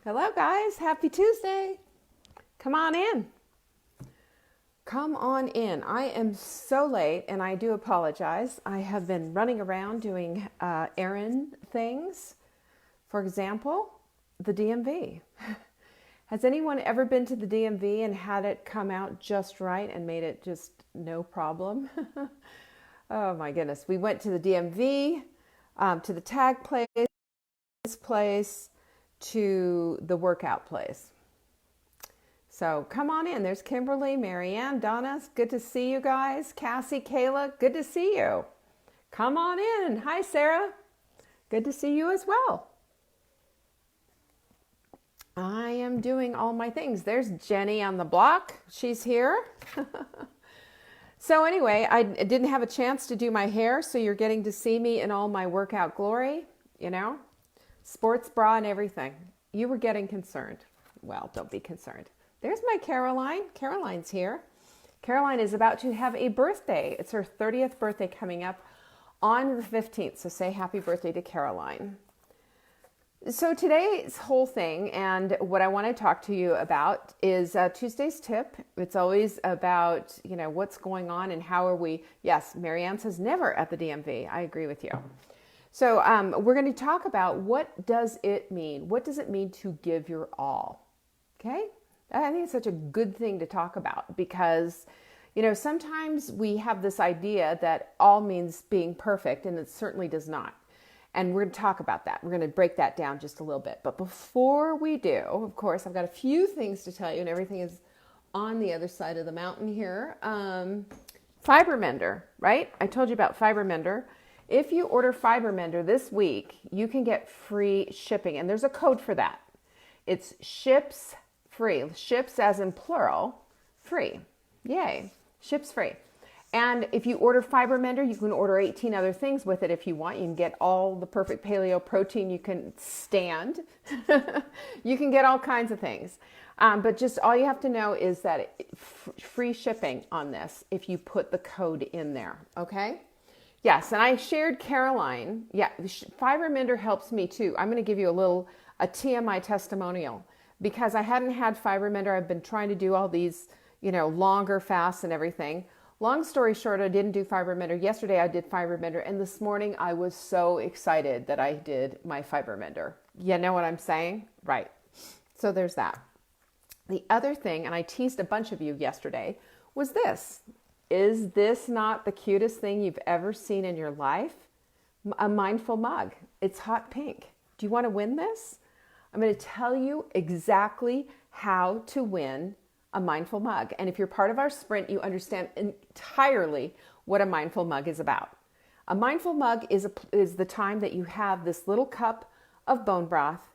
Hello, guys. Happy Tuesday. Come on in. Come on in. I am so late and I do apologize. I have been running around doing errand things. For example, the DMV. Has anyone ever been to the DMV and had it come out just right and made it just no problem? Oh my goodness. We went to the DMV, to the tag place, to the workout place. So come on in. There's Kimberly, Marianne, Donna. Good to see you guys. Cassie, Kayla, good to see you. Come on in. Hi, Sarah. Good to see you as well. I am doing all my things. There's Jenny on the block. She's here. So anyway, I didn't have a chance to do my hair, so you're getting to see me in all my workout glory, sports bra and everything. You were getting concerned. Well, don't be concerned. There's my Caroline. Caroline's here. Caroline is about to have a birthday. It's her 30th birthday coming up on the 15th. So say happy birthday to Caroline. So today's whole thing and what I want to talk to you about is Tuesday's tip. It's always about, what's going on and how are we. Yes, Marianne says never at the DMV. I agree with you. So we're going to talk about what does it mean? What does it mean to give your all? Okay? I think it's such a good thing to talk about because, sometimes we have this idea that all means being perfect, and it certainly does not. And we're going to talk about that. We're going to break that down just a little bit. But before we do, of course, I've got a few things to tell you, and everything is on the other side of the mountain here. Fibermender, right? I told you about Fibermender. If you order Fibermender this week, you can get free shipping, and there's a code for that. It's ships free. Ships as in plural, free. Yay. Ships free. And if you order Fibermender, you can order 18 other things with it if you want. You can get all the perfect paleo protein you can stand. You can get all kinds of things. But just all you have to know is that free shipping on this if you put the code in there. Okay? Yes, and I shared Caroline. Yeah, Fibermender helps me too. I'm going to give you a TMI testimonial because I hadn't had Fibermender. I've been trying to do all these, longer fasts and everything. Long story short, I didn't do Fibermender. Yesterday I did Fibermender, and this morning I was so excited that I did my Fibermender. You know what I'm saying? Right. So there's that. The other thing, and I teased a bunch of you yesterday, was this. Is this not the cutest thing you've ever seen in your life? A mindful mug. It's hot pink. Do you want to win this? I'm going to tell you exactly how to win a mindful mug. And if you're part of our sprint, you understand entirely what a mindful mug is about. A mindful mug is the time that you have this little cup of bone broth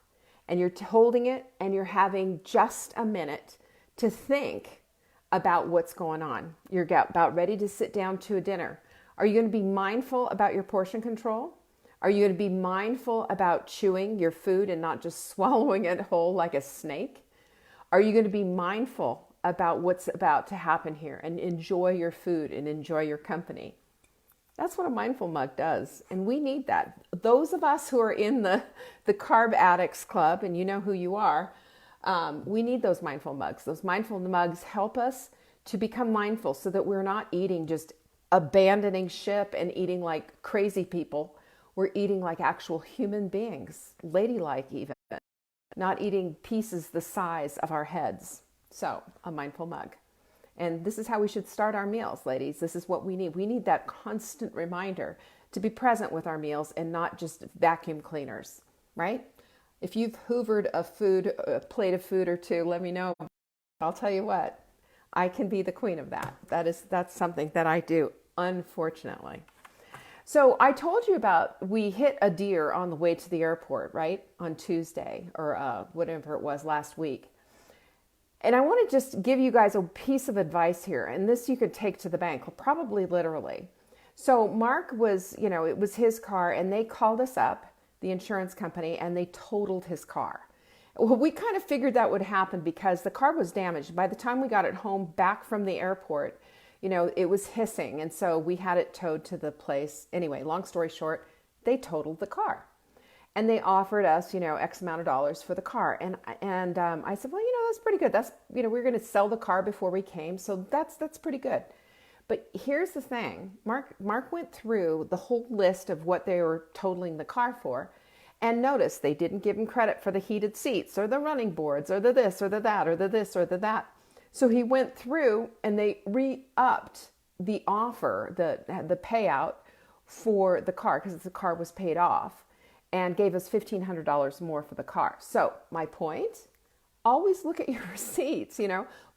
and you're holding it and you're having just a minute to think about what's going on. You're about ready to sit down to a dinner. Are you going to be mindful about your portion control? Are you going to be mindful about chewing your food and not just swallowing it whole like a snake? Are you going to be mindful about what's about to happen here and enjoy your food and enjoy your company? That's what a mindful mug does. And we need that. Those of us who are in the Carb Addicts Club, and you know who you are, we need those mindful mugs. Those mindful mugs help us to become mindful so that we're not eating just abandoning ship and eating like crazy people. We're eating like actual human beings, ladylike even, not eating pieces the size of our heads. So, a mindful mug. And this is how we should start our meals, ladies. This is what we need. We need that constant reminder to be present with our meals and not just vacuum cleaners, right? If you've hoovered a plate of food or two, let me know. I'll tell you what, I can be the queen of that. That's something that I do, unfortunately. So I told you we hit a deer on the way to the airport, right? On Tuesday or whatever it was last week. And I want to just give you guys a piece of advice here. And this you could take to the bank, probably literally. So Mark was, it was his car and they called us up, the insurance company, and they totaled his car. Well, we kind of figured that would happen because the car was damaged. By the time we got it home back from the airport, it was hissing. And so we had it towed to the place. Anyway, long story short, they totaled the car. and they offered us, X amount of dollars for the car. And I said, well, that's pretty good. That's, we're going to sell the car before we came. So that's pretty good. But here's the thing. Mark went through the whole list of what they were totaling the car for. And notice they didn't give him credit for the heated seats or the running boards or the this or the that or the this or the that. So he went through and they re-upped the offer, the payout for the car, because the car was paid off, and gave us $1,500 more for the car. So my point, always look at your receipts,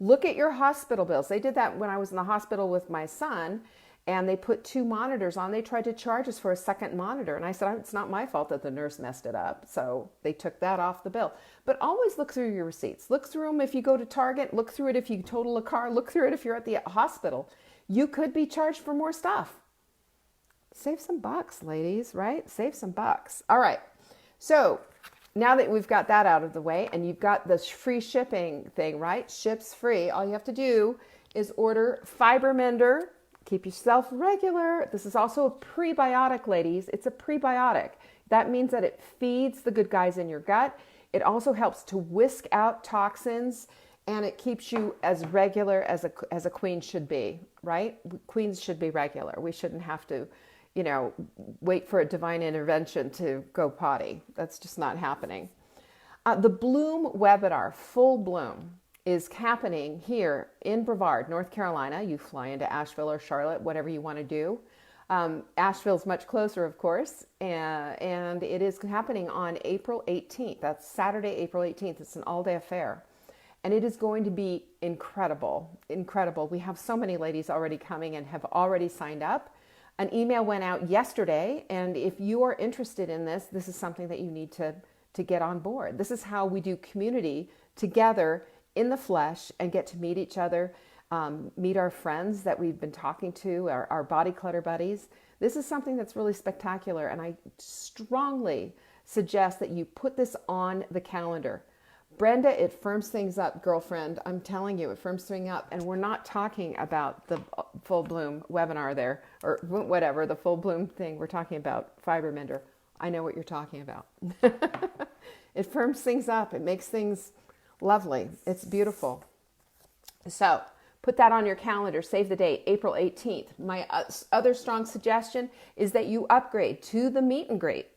look at your hospital bills. They did that when I was in the hospital with my son, and they put 2 monitors on. They tried to charge us for a second monitor. And I said, it's not my fault that the nurse messed it up. So they took that off the bill. But always look through your receipts. Look through them if you go to Target. Look through it if you total a car. Look through it if you're at the hospital. You could be charged for more stuff. Save some bucks, ladies, right? Save some bucks. All right. So now that we've got that out of the way and you've got this free shipping thing, right? Ships free. All you have to do is order Fiber Mender. Keep yourself regular. This is also a prebiotic, ladies. It's a prebiotic. That means that it feeds the good guys in your gut. It also helps to whisk out toxins, and it keeps you as regular as a queen should be, right? Queens should be regular. We shouldn't have to, wait for a divine intervention to go potty. That's just not happening. The Bloom webinar, Full Bloom, is happening here in Brevard, North Carolina. You fly into Asheville or Charlotte, whatever you want to do. Asheville's much closer, of course, and it is happening on April 18th. That's Saturday, April 18th. It's an all-day affair, and it is going to be incredible, incredible. We have so many ladies already coming and have already signed up. An email went out yesterday, and if you are interested in this, this is something that you need to get on board. This is how we do community together in the flesh and get to meet each other, meet our friends that we've been talking to, our body clutter buddies. This is something that's really spectacular, and I strongly suggest that you put this on the calendar. Brenda, it firms things up, girlfriend. I'm telling you, it firms things up. And we're not talking about the Full Bloom webinar there, or whatever, the Full Bloom thing. We're talking about Fiber Mender. I know what you're talking about. It firms things up. It makes things lovely. It's beautiful. So put that on your calendar. Save the date, April 18th. My other strong suggestion is that you upgrade to the meet and greet.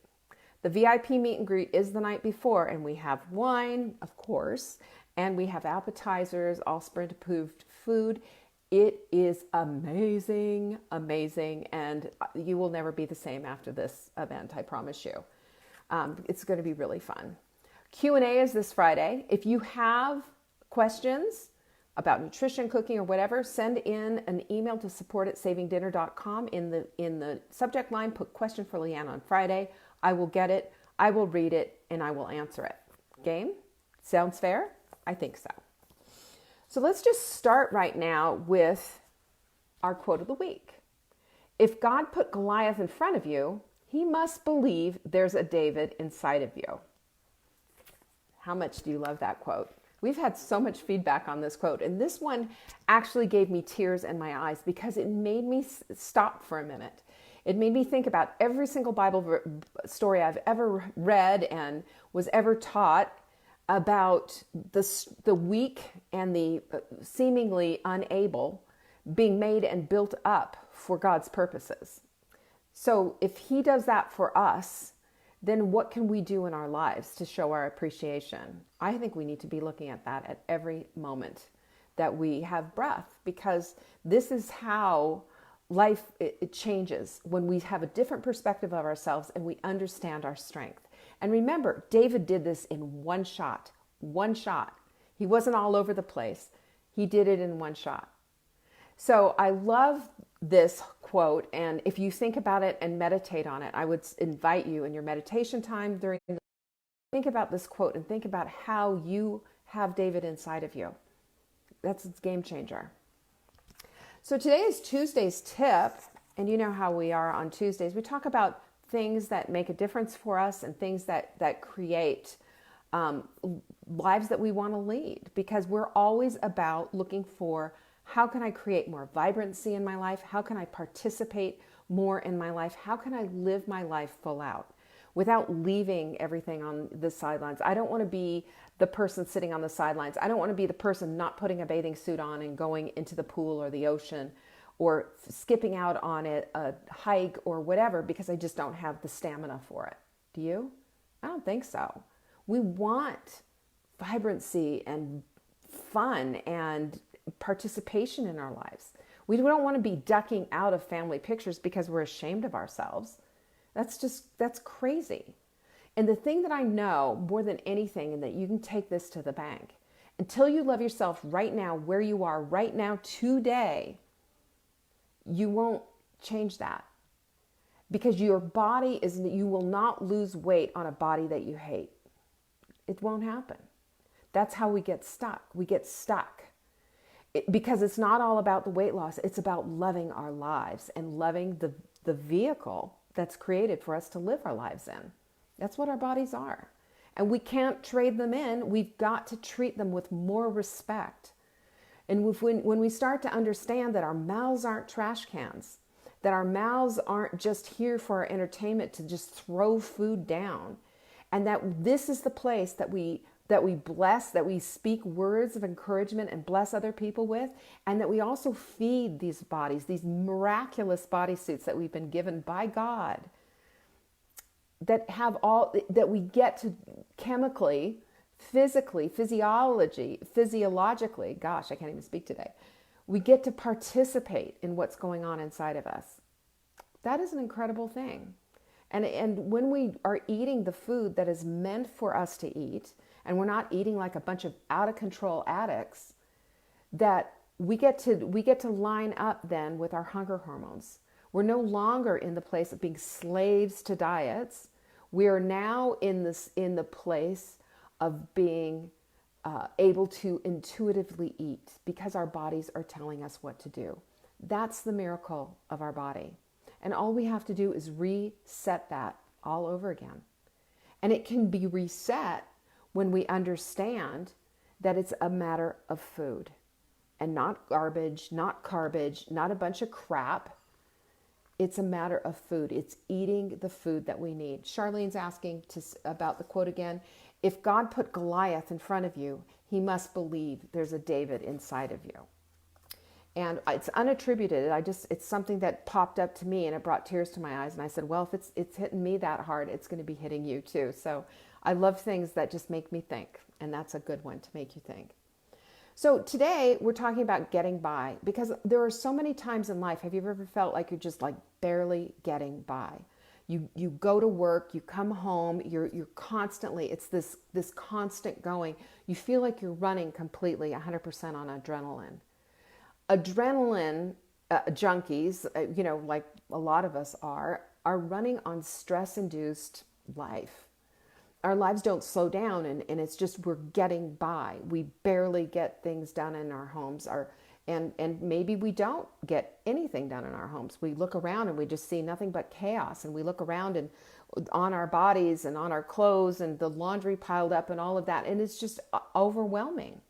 The VIP meet and greet is the night before, and we have wine, of course, and we have appetizers, all Sprint-approved food. It is amazing, amazing, and you will never be the same after this event, I promise you. It's going to be really fun. Q&A is this Friday. If you have questions about nutrition, cooking, or whatever, send in an email to support@savingdinner.com. In the subject line, put question for Leanne on Friday. I will get it, I will read it, and I will answer it. Game? Sounds fair? I think so. So let's just start right now with our quote of the week. If God put Goliath in front of you, he must believe there's a David inside of you. How much do you love that quote? We've had so much feedback on this quote, and this one actually gave me tears in my eyes because it made me stop for a minute. It made me think about every single Bible story I've ever read and was ever taught about the weak and the seemingly unable being made and built up for God's purposes. So if he does that for us, then what can we do in our lives to show our appreciation? I think we need to be looking at that at every moment that we have breath, because this is how life it changes when we have a different perspective of ourselves and we understand our strength. And remember, David did this in one shot. He wasn't all over the place. He did it in one shot. So I love this quote, and if you think about it and meditate on it, I would invite you in your meditation time think about this quote and think about how you have David inside of you. That's a game changer. So today is Tuesday's tip, and you know how we are on Tuesdays. We talk about things that make a difference for us and things that create lives that we want to lead, because we're always about looking for, how can I create more vibrancy in my life? How can I participate more in my life? How can I live my life full out? without leaving everything on the sidelines. I don't want to be the person sitting on the sidelines. I don't want to be the person not putting a bathing suit on and going into the pool or the ocean or skipping out on a hike or whatever because I just don't have the stamina for it. Do you? I don't think so. We want vibrancy and fun and participation in our lives. We don't want to be ducking out of family pictures because we're ashamed of ourselves. That's crazy. And the thing that I know more than anything, and that you can take this to the bank, until you love yourself right now, where you are right now, today, you won't change that. Because your body you will not lose weight on a body that you hate. It won't happen. That's how we get stuck. We get stuck. Because it's not all about the weight loss. It's about loving our lives and loving the vehicle that's created for us to live our lives in. That's what our bodies are. And we can't trade them in. We've got to treat them with more respect. And when we start to understand that our mouths aren't trash cans, that our mouths aren't just here for our entertainment to just throw food down, and that this is the place that we bless, that we speak words of encouragement and bless other people with, and that we also feed these bodies, these miraculous bodysuits that we've been given by God, that we get to chemically, physically, physiologically, gosh, I can't even speak today. We get to participate in what's going on inside of us. That is an incredible thing. And when we are eating the food that is meant for us to eat, and we're not eating like a bunch of out of control addicts, that we get to line up then with our hunger hormones. We're no longer in the place of being slaves to diets. We are now in the place of being able to intuitively eat because our bodies are telling us what to do. That's the miracle of our body. And all we have to do is reset that all over again. And it can be reset when we understand that it's a matter of food and not garbage, not garbage, not a bunch of crap. It's a matter of food. It's eating the food that we need. Charlene's asking about the quote again. If God put Goliath in front of you, he must believe there's a David inside of you. And it's unattributed. It's something that popped up to me and it brought tears to my eyes. And I said, well, if it's hitting me that hard, it's going to be hitting you too. So I love things that just make me think. And that's a good one to make you think. So today we're talking about getting by, because there are so many times in life. Have you ever felt like you're just like barely getting by? You go to work, you come home, you're constantly, it's this constant going. You feel like you're running completely 100% on adrenaline. Adrenaline junkies, like a lot of us are running on stress-induced life. Our lives don't slow down, and it's just we're getting by. We barely get things done in our homes, and maybe we don't get anything done in our homes. We look around and we just see nothing but chaos, and we look around and on our bodies and on our clothes and the laundry piled up and all of that, and it's just overwhelming.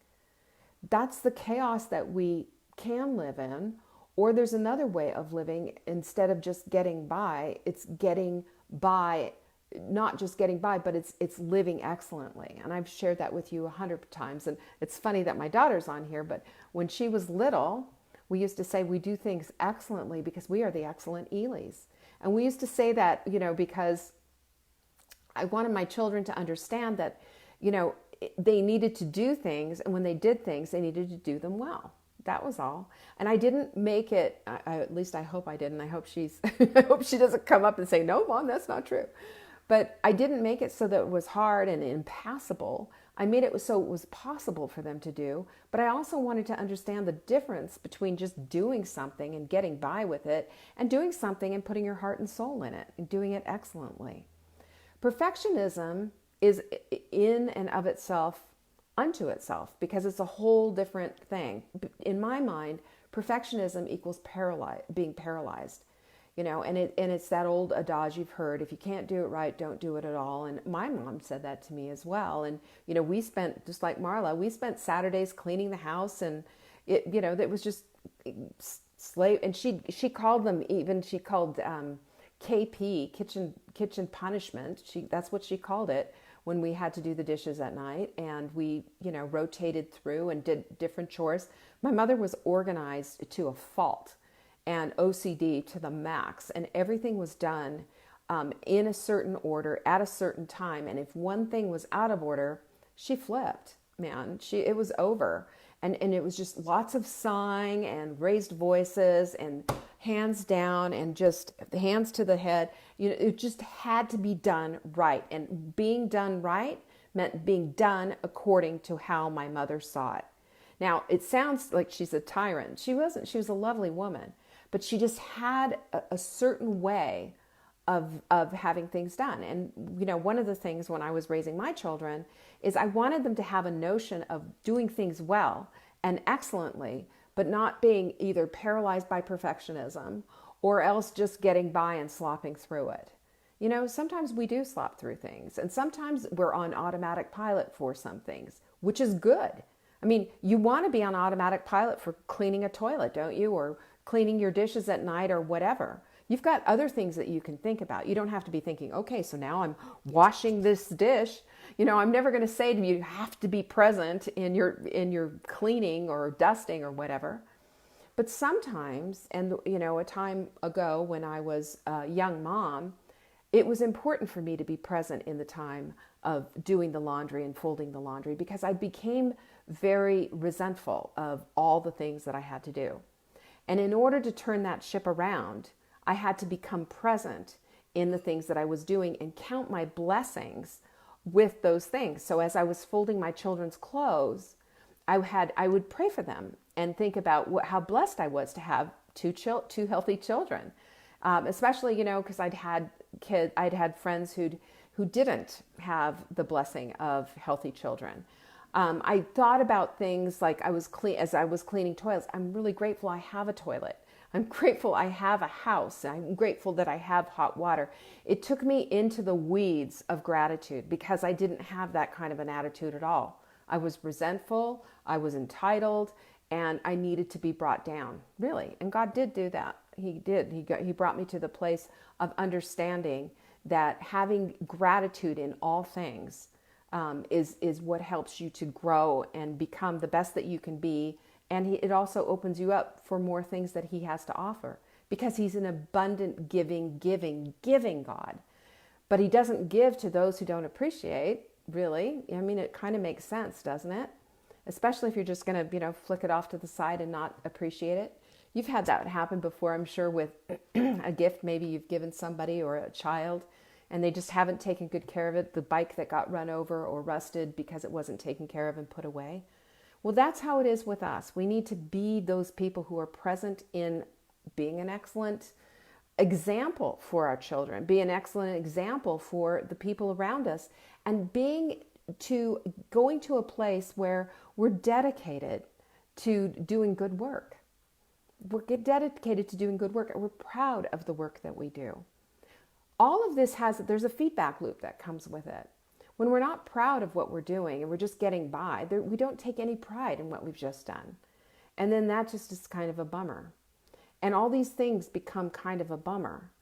That's the chaos that we can live in. Or there's another way of living. Instead of just getting by, it's getting by, not just getting by, but it's living excellently. And I've shared that with you 100 times. And it's funny that my daughter's on here, but when she was little, we used to say we do things excellently because we are the excellent Elis. And we used to say that, because I wanted my children to understand that, they needed to do things, and when they did things, they needed to do them well. That was all. And I didn't make it, at least I hope I didn't. I hope she doesn't come up and say, no, Mom, that's not true. But I didn't make it so that it was hard and impassable. I made it so it was possible for them to do. But I also wanted to understand the difference between just doing something and getting by with it, and doing something and putting your heart and soul in it and doing it excellently. Perfectionism is in and of itself unto itself, because it's a whole different thing. In my mind, perfectionism equals being paralyzed, and it's that old adage you've heard: if you can't do it right, don't do it at all. And my mom said that to me as well. And we spent, just like Marla, we spent Saturdays cleaning the house, and it was just slave. And she called them, even she called KP, kitchen punishment. That's what she called it when we had to do the dishes at night, and we, rotated through and did different chores. My mother was organized to a fault and OCD to the max, and everything was done in a certain order at a certain time. And if one thing was out of order, she flipped, man. It was over. And it was just lots of sighing and raised voices and hands down and just hands to the head. It just had to be done right. And being done right meant being done according to how my mother saw it. Now, it sounds like she's a tyrant. She wasn't. She was a lovely woman. But she just had a certain way of having things done. And, one of the things when I was raising my children is I wanted them to have a notion of doing things well and excellently, but not being either paralyzed by perfectionism or else just getting by and slopping through it. Sometimes we do slop through things, and sometimes we're on automatic pilot for some things, which is good. I mean, you want to be on automatic pilot for cleaning a toilet, don't you? Or cleaning your dishes at night or whatever. You've got other things that you can think about. You don't have to be thinking, okay, so now I'm washing this dish. I'm never going to say to you have to be present in your cleaning or dusting or whatever. But sometimes, and a time ago when I was a young mom, it was important for me to be present in the time of doing the laundry and folding the laundry, because I became very resentful of all the things that I had to do. And in order to turn that ship around, I had to become present in the things that I was doing and count my blessings with those things. So as I was folding my children's clothes, I would pray for them and think about how blessed I was to have two healthy children. Especially, because I'd had friends who didn't have the blessing of healthy children. I thought about things like as I was cleaning toilets. I'm really grateful I have a toilet. I'm grateful I have a house. I'm grateful that I have hot water. It took me into the weeds of gratitude because I didn't have that kind of an attitude at all. I was resentful, I was entitled, and I needed to be brought down, really. And God did do that. He did. He brought me to the place of understanding that having gratitude in all things is what helps you to grow and become the best that you can be. And it also opens you up for more things that he has to offer, because he's an abundant giving God. But he doesn't give to those who don't appreciate, really. I mean, it kind of makes sense, doesn't it? Especially if you're just going to, flick it off to the side and not appreciate it. You've had that happen before, I'm sure, with a gift maybe you've given somebody or a child, and they just haven't taken good care of it. The bike that got run over or rusted because it wasn't taken care of and put away. Well, that's how it is with us. We need to be those people who are present in being an excellent example for our children, be an excellent example for the people around us, and going to a place where we're dedicated to doing good work. We're dedicated to doing good work, and we're proud of the work that we do. All of this there's a feedback loop that comes with it. When we're not proud of what we're doing and we're just getting by, we don't take any pride in what we've just done. And then that just is kind of a bummer. And all these things become kind of a bummer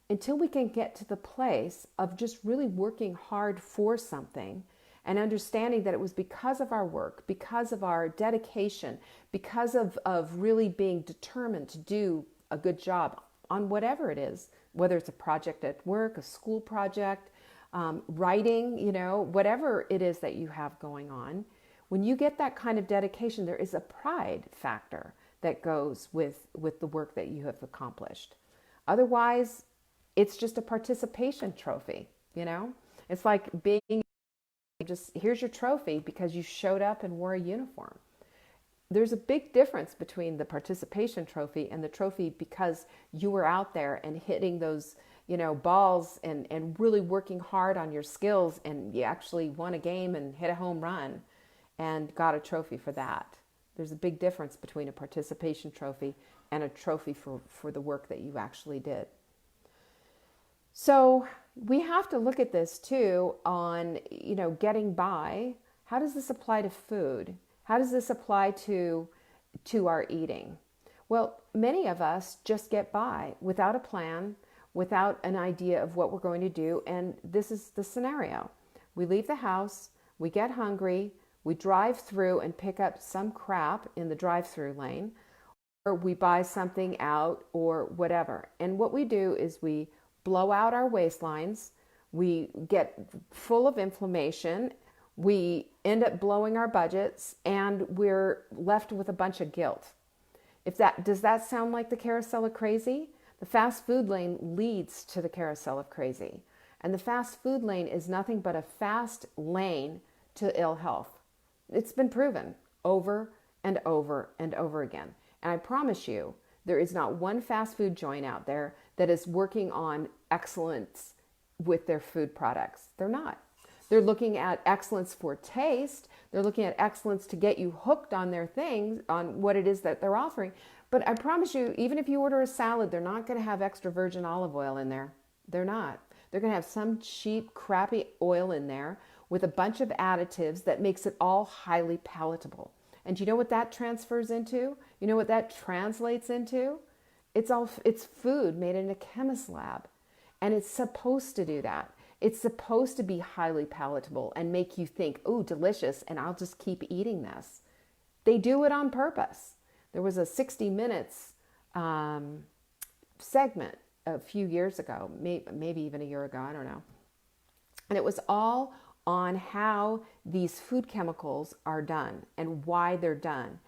until we can get to the place of just really working hard for something and understanding that it was because of our work, because of our dedication, because of really being determined to do a good job on whatever it is, whether it's a project at work, a school project, writing, whatever it is that you have going on. When you get that kind of dedication, there is a pride factor that goes with the work that you have accomplished. Otherwise, it's just a participation trophy, It's like being just, here's your trophy because you showed up and wore a uniform. There's a big difference between the participation trophy and the trophy because you were out there and hitting those balls and really working hard on your skills, and you actually won a game and hit a home run and got a trophy for that. There's a big difference between a participation trophy and a trophy for the work that you actually did. So we have to look at this too on, getting by. How does this apply to food? How does this apply to our eating? Well, many of us just get by without a plan, without an idea of what we're going to do. And this is the scenario. We leave the house, we get hungry, we drive through and pick up some crap in the drive-through lane, or we buy something out or whatever. And what we do is we blow out our waistlines, we get full of inflammation, we end up blowing our budgets, and we're left with a bunch of guilt. Does that sound like the carousel of crazy? The fast food lane leads to the carousel of crazy. And the fast food lane is nothing but a fast lane to ill health. It's been proven over and over and over again. And I promise you, there is not one fast food joint out there that is working on excellence with their food products. They're not. They're looking at excellence for taste. They're looking at excellence to get you hooked on their things, on what it is that they're offering. But I promise you, even if you order a salad, they're not going to have extra virgin olive oil in there. They're not. They're going to have some cheap, crappy oil in there with a bunch of additives that makes it all highly palatable. And you know what that transfers into? You know what that translates into? It's food made in a chemist's lab. And it's supposed to do that. It's supposed to be highly palatable and make you think, "Ooh, delicious, and I'll just keep eating this." They do it on purpose. There was a 60 Minutes segment a few years ago, maybe even a year ago, I don't know. And it was all on how these food chemicals are done and why they're done.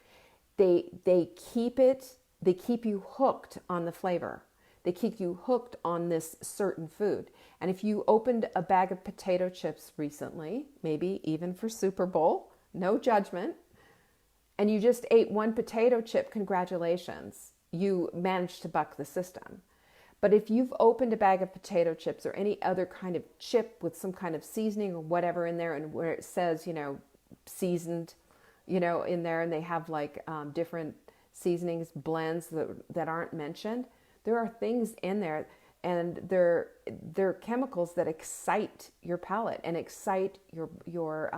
They keep you hooked on the flavor. They keep you hooked on this certain food. And if you opened a bag of potato chips recently, maybe even for Super Bowl, no judgment, and you just ate one potato chip, congratulations. You managed to buck the system. But if you've opened a bag of potato chips or any other kind of chip with some kind of seasoning or whatever in there, and where it says, seasoned, in there, and they have like different seasonings, blends that aren't mentioned, there are things in there, and they're chemicals that excite your palate and excite your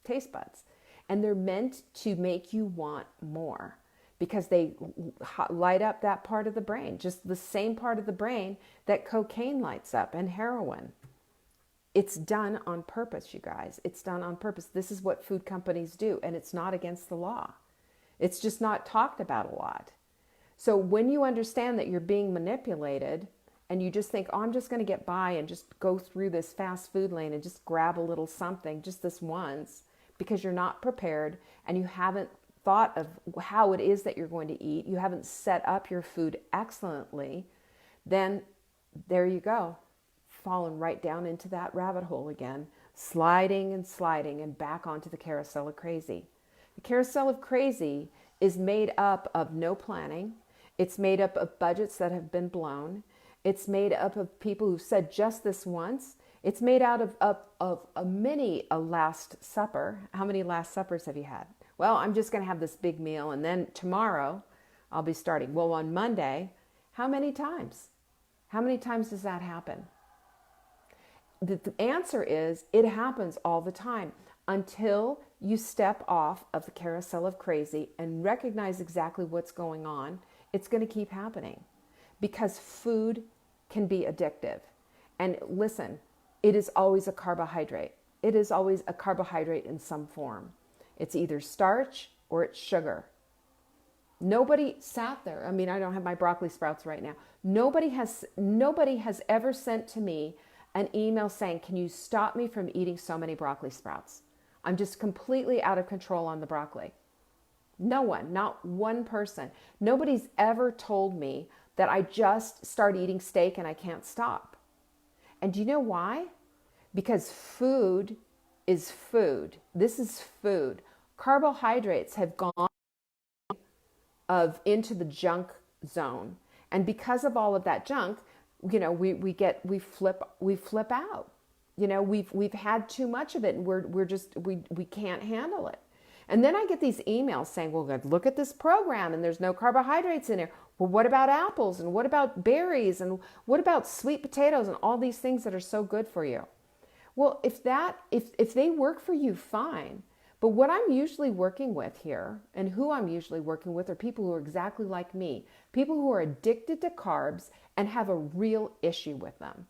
taste buds. And they're meant to make you want more, because they light up that part of the brain, just the same part of the brain that cocaine lights up and heroin. It's done on purpose, you guys. It's done on purpose. This is what food companies do, and it's not against the law. It's just not talked about a lot. So when you understand that you're being manipulated and you just think, "Oh, I'm just going to get by and just go through this fast food lane and just grab a little something just this once," because you're not prepared and you haven't thought of how it is that you're going to eat, you haven't set up your food excellently, then there you go, falling right down into that rabbit hole again, sliding and back onto the carousel of crazy. The carousel of crazy is made up of no planning. It's made up of budgets that have been blown. It's made up of people who said just this once. It's made out of a mini Last Supper. How many Last Suppers have you had? Well, I'm just going to have this big meal, and then tomorrow I'll be starting. Well, on Monday, how many times? How many times does that happen? The answer is it happens all the time until you step off of the carousel of crazy and recognize exactly what's going on. It's going to keep happening because food can be addictive. And listen, it is always a carbohydrate. It is always a carbohydrate in some form. It's either starch or it's sugar. Nobody sat there. I mean, I don't have my broccoli sprouts right now. Nobody has ever sent to me an email saying, "Can you stop me from eating so many broccoli sprouts? I'm just completely out of control on the broccoli." No one, not one person. Nobody's ever told me that I just start eating steak and I can't stop. And do you know why? Because food is food. This is food. Carbohydrates have gone into the junk zone. And because of all of that junk, we flip out. We've had too much of it, and we can't handle it. And then I get these emails saying, "Well, look at this program and there's no carbohydrates in there." Well, what about apples, and what about berries, and what about sweet potatoes and all these things that are so good for you? Well, if they work for you, fine. But what I'm usually working with here, and who I'm usually working with, are people who are exactly like me, people who are addicted to carbs and have a real issue with them.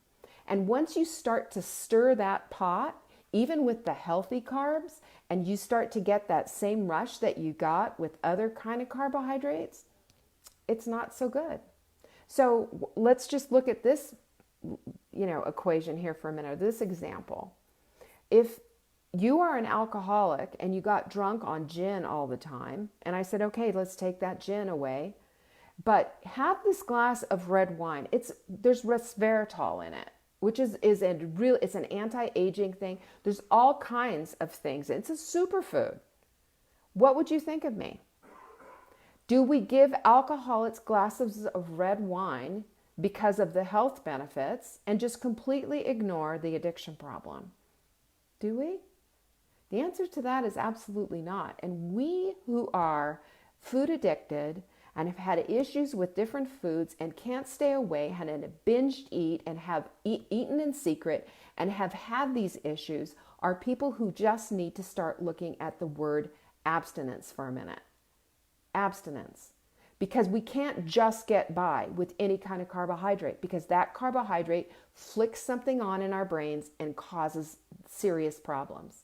And once you start to stir that pot, even with the healthy carbs, and you start to get that same rush that you got with other kind of carbohydrates, it's not so good. So let's just look at this, equation here for a minute, this example. If you are an alcoholic and you got drunk on gin all the time, and I said, okay, let's take that gin away, but have this glass of red wine. There's resveratrol in it, which is it's an anti-aging thing. There's all kinds of things. It's a superfood. What would you think of me? Do we give alcoholics glasses of red wine because of the health benefits and just completely ignore the addiction problem? Do we? The answer to that is absolutely not. And we who are food addicted and have had issues with different foods and can't stay away, had a binged eat and have eaten in secret and have had these issues are people who just need to start looking at the word abstinence for a minute. Abstinence. Because we can't just get by with any kind of carbohydrate, because that carbohydrate flicks something on in our brains and causes serious problems.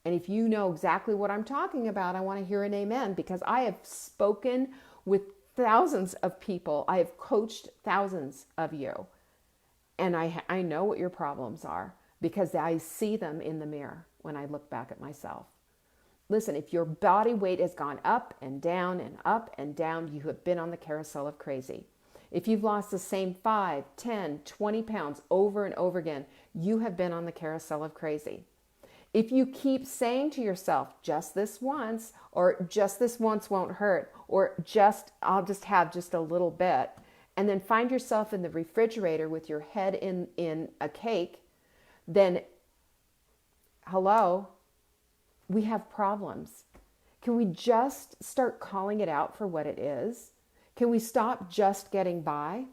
And if you know exactly what I'm talking about, I want to hear an amen, because I have spoken with thousands of people. I have coached thousands of you. And I know what your problems are because I see them in the mirror when I look back at myself. Listen, if your body weight has gone up and down and up and down, you have been on the carousel of crazy. If you've lost the same 5, 10, 20 pounds over and over again, you have been on the carousel of crazy. If you keep saying to yourself, just this once, or just this once won't hurt, or I'll just have just a little bit, and then find yourself in the refrigerator with your head in a cake, then hello, we have problems. Can we just start calling it out for what it is? Can we stop just getting by?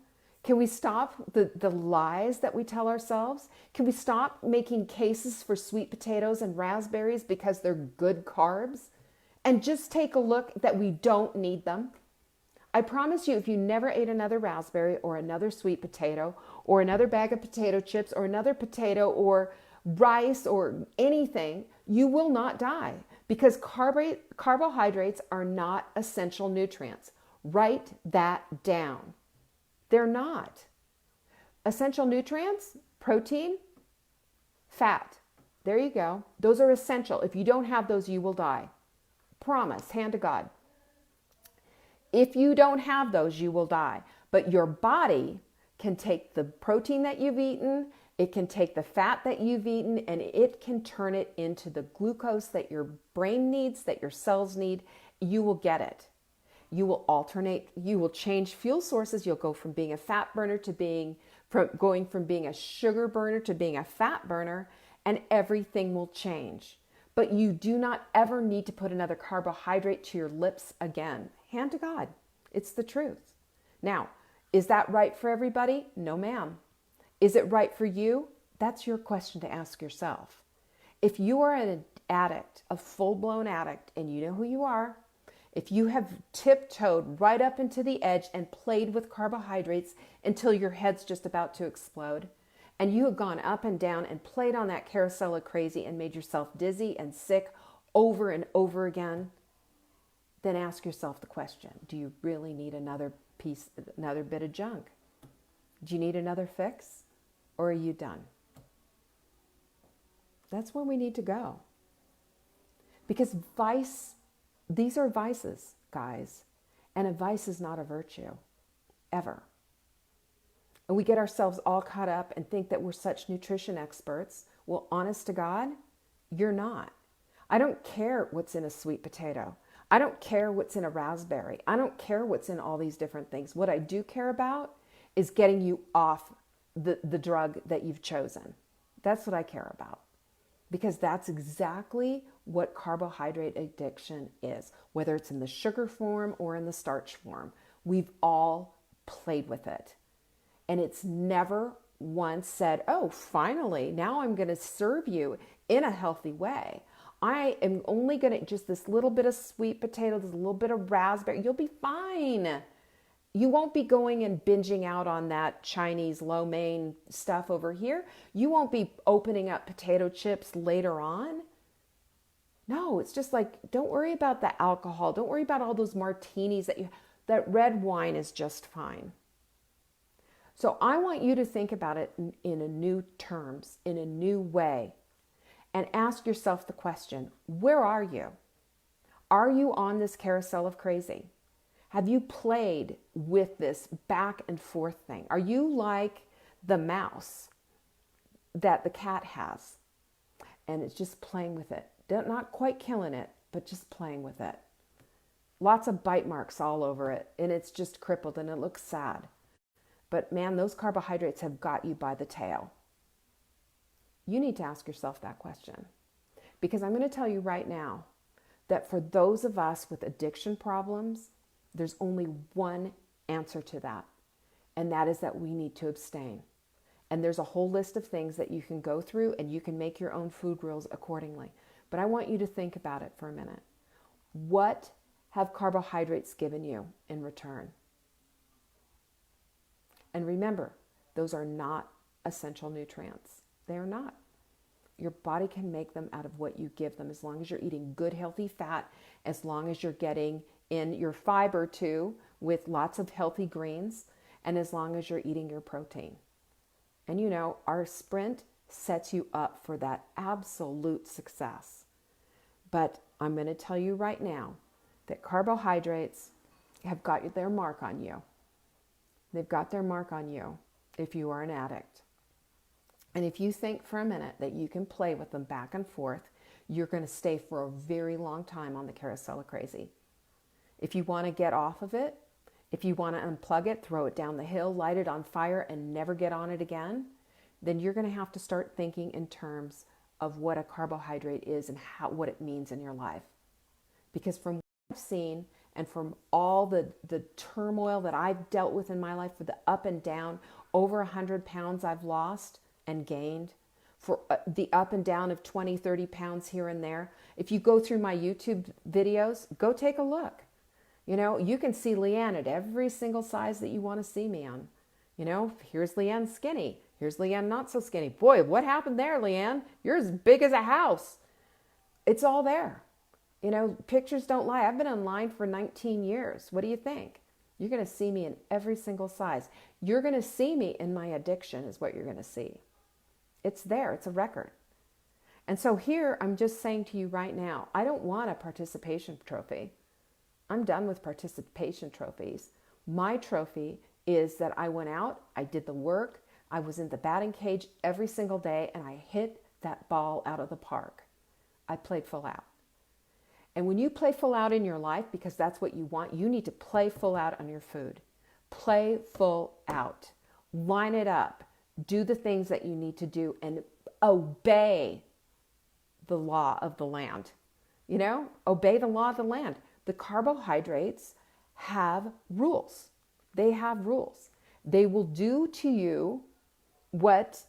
Can we stop the lies that we tell ourselves? Can we stop making cases for sweet potatoes and raspberries because they're good carbs? And just take a look that we don't need them? I promise you, if you never ate another raspberry or another sweet potato or another bag of potato chips or another potato or rice or anything, you will not die, because carbohydrates are not essential nutrients. Write that down. They're not. Essential nutrients, protein, fat. There you go. Those are essential. If you don't have those, you will die. Promise, hand to God. If you don't have those, you will die. But your body can take the protein that you've eaten, it can take the fat that you've eaten, and it can turn it into the glucose that your brain needs, that your cells need. You will get it. You will alternate, you will change fuel sources. You'll go from being a fat burner to going from being a sugar burner to being a fat burner, and everything will change. But you do not ever need to put another carbohydrate to your lips again. Hand to God. It's the truth. Now, is that right for everybody? No, ma'am. Is it right for you? That's your question to ask yourself. If you are an addict, a full-blown addict, and you know who you are, if you have tiptoed right up into the edge and played with carbohydrates until your head's just about to explode, and you have gone up and down and played on that carousel of crazy and made yourself dizzy and sick over and over again, then ask yourself the question, do you really need another bit of junk? Do you need another fix? Or are you done? That's where we need to go. Because these are vices, guys. And a vice is not a virtue, ever. And we get ourselves all caught up and think that we're such nutrition experts. Well, honest to God, you're not. I don't care what's in a sweet potato. I don't care what's in a raspberry. I don't care what's in all these different things. What I do care about is getting you off the drug that you've chosen. That's what I care about. Because that's exactly what carbohydrate addiction is. Whether it's in the sugar form or in the starch form. We've all played with it. And it's never once said, oh, finally, now I'm going to serve you in a healthy way. I am only going to just this little bit of sweet potato, this little bit of raspberry. You'll be fine. You won't be going and binging out on that Chinese lo mein stuff over here. You won't be opening up potato chips later on. No, it's just like, don't worry about the alcohol. Don't worry about all those martinis that red wine is just fine. So I want you to think about it in a new terms, in a new way, and ask yourself the question, where are you? Are you on this carousel of crazy? Have you played with this back and forth thing? Are you like the mouse that the cat has and it's just playing with it? Not quite killing it, but just playing with it. Lots of bite marks all over it, and it's just crippled and it looks sad. But man, those carbohydrates have got you by the tail. You need to ask yourself that question. Because I'm going to tell you right now that for those of us with addiction problems, there's only one answer to that. And that is that we need to abstain. And there's a whole list of things that you can go through, and you can make your own food rules accordingly. But I want you to think about it for a minute. What have carbohydrates given you in return? And remember, those are not essential nutrients. They are not. Your body can make them out of what you give them, as long as you're eating good, healthy fat, as long as you're getting in your fiber too, with lots of healthy greens, and as long as you're eating your protein. And you know, our sprint sets you up for that absolute success. But I'm going to tell you right now that carbohydrates have got their mark on you. They've got their mark on you if you are an addict. And if you think for a minute that you can play with them back and forth, you're going to stay for a very long time on the carousel of crazy. If you want to get off of it, if you want to unplug it, throw it down the hill, light it on fire, and never get on it again, then you're going to have to start thinking in terms of what a carbohydrate is and what it means in your life. Because from what I've seen, and from all the turmoil that I've dealt with in my life, for the up and down, over 100 pounds I've lost and gained, for the up and down of 20, 30 pounds here and there. If you go through my YouTube videos, go take a look. You know, you can see Leanne at every single size that you want to see me on. You know, here's Leanne skinny. Here's Leanne not so skinny. Boy, what happened there, Leanne? You're as big as a house. It's all there. You know, pictures don't lie. I've been online for 19 years. What do you think? You're going to see me in every single size. You're going to see me in my addiction is what you're going to see. It's there. It's a record. And so here, I'm just saying to you right now, I don't want a participation trophy. I'm done with participation trophies. My trophy is that I went out, I did the work, I was in the batting cage every single day, and I hit that ball out of the park. I played full out. And when you play full out in your life, because that's what you want, you need to play full out on your food. Play full out. Line it up. Do the things that you need to do and obey the law of the land. You know, obey the law of the land. The carbohydrates have rules. They have rules. They will do to you what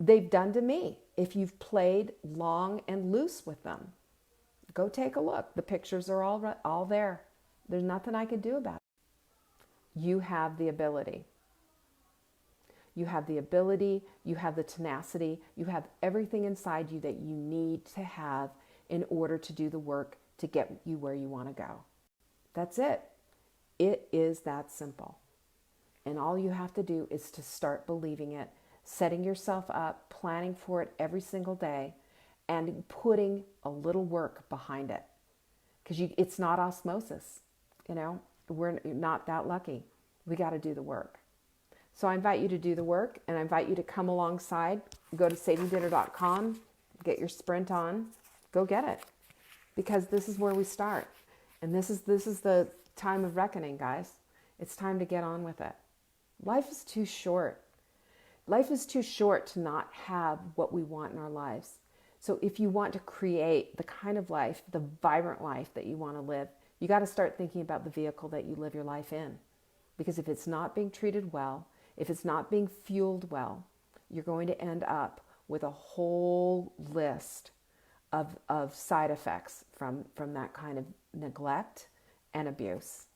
they've done to me if you've played long and loose with them. Go take a look. The pictures are all there. There's nothing I can do about it. You have the ability. You have the ability, you have the tenacity, you have everything inside you that you need to have in order to do the work to get you where you want to go. That's it. It is that simple. And all you have to do is to start believing it, setting yourself up, planning for it every single day, and putting a little work behind it. Because it's not osmosis. You know, we're not that lucky. We got to do the work. So I invite you to do the work, and I invite you to come alongside. Go to SavingDinner.com, get your sprint on, go get it. Because this is where we start. And this is the time of reckoning, guys. It's time to get on with it. Life is too short. Life is too short to not have what we want in our lives. So if you want to create the kind of life, the vibrant life that you want to live, you got to start thinking about the vehicle that you live your life in. Because if it's not being treated well, if it's not being fueled well, you're going to end up with a whole list of side effects from that kind of neglect and abuse,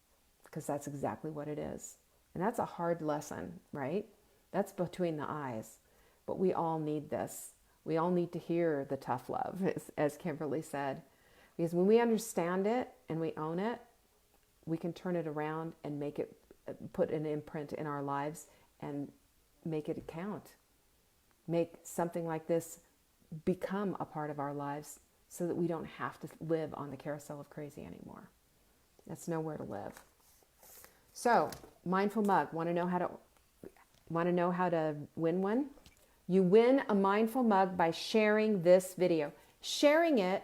because that's exactly what it is. And that's a hard lesson, right? That's between the eyes. But we all need this. We all need to hear the tough love, as Kimberly said. Because when we understand it and we own it, we can turn it around and make it, put an imprint in our lives and make it count. Make something like this become a part of our lives so that we don't have to live on the carousel of crazy anymore. That's nowhere to live. So, mindful mug, want to know how to win one? You win a mindful mug by sharing this video, sharing it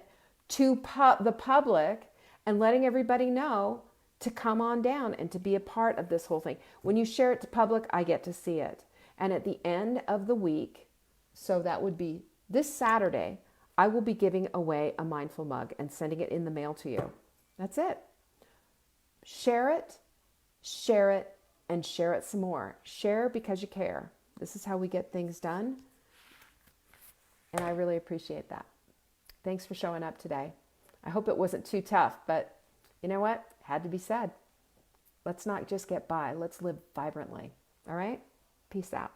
to the public and letting everybody know to come on down and to be a part of this whole thing. When you share it to public, I get to see it. And at the end of the week, so that would be this Saturday, I will be giving away a mindful mug and sending it in the mail to you. That's it. Share it, and share it some more. Share because you care. This is how we get things done. And I really appreciate that. Thanks for showing up today. I hope it wasn't too tough, but you know what? It had to be said. Let's not just get by. Let's live vibrantly. All right? Peace out.